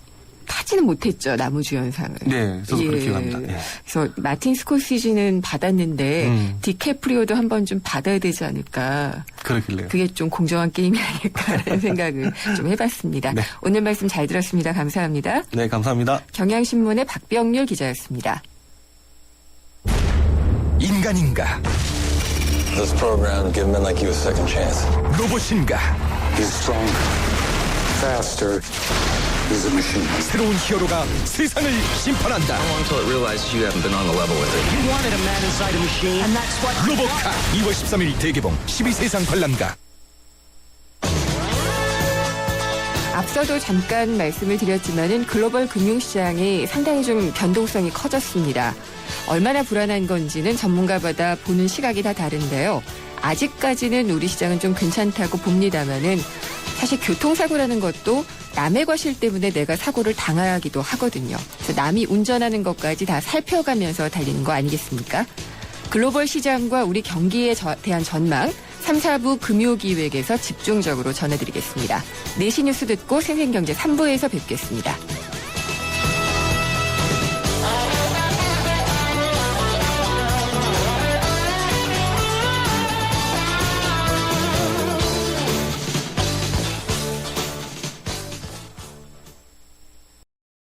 타지는 못했죠. 나무주연상을. 네, 저도 그렇게 기억합니다. 예. 그래서 마틴 스콜시지는 받았는데 디캐프리오도 한 번 좀 받아야 되지 않을까. 그러길래요. 그게 좀 공정한 게임이 아닐까라는 생각을 좀 해봤습니다. 네. 오늘 말씀 잘 들었습니다. 감사합니다. 네, 감사합니다. 경향신문의 박병률 기자였습니다. 인간인가 This program give men like you a second chance. 로봇인가? He's strong, faster. He's a machine. 새로운 히어로가 세상을 심판한다. Until it realizes you haven't been on the level with it. You wanted a man inside a machine, and that's what. 로봇카 2월 13일 대개봉 12세상 관람가. 앞서도 잠깐 말씀을 드렸지만은 글로벌 금융시장이 상당히 좀 변동성이 커졌습니다. 얼마나 불안한 건지는 전문가마다 보는 시각이 다 다른데요. 아직까지는 우리 시장은 좀 괜찮다고 봅니다만은 사실 교통사고라는 것도 남의 과실 때문에 내가 사고를 당하기도 하거든요. 그래서 남이 운전하는 것까지 다 살펴가면서 달리는 거 아니겠습니까? 글로벌 시장과 우리 경기에 대한 전망 3, 4부 금요기획에서 집중적으로 전해드리겠습니다. 4시 뉴스 듣고 생생경제 3부에서 뵙겠습니다.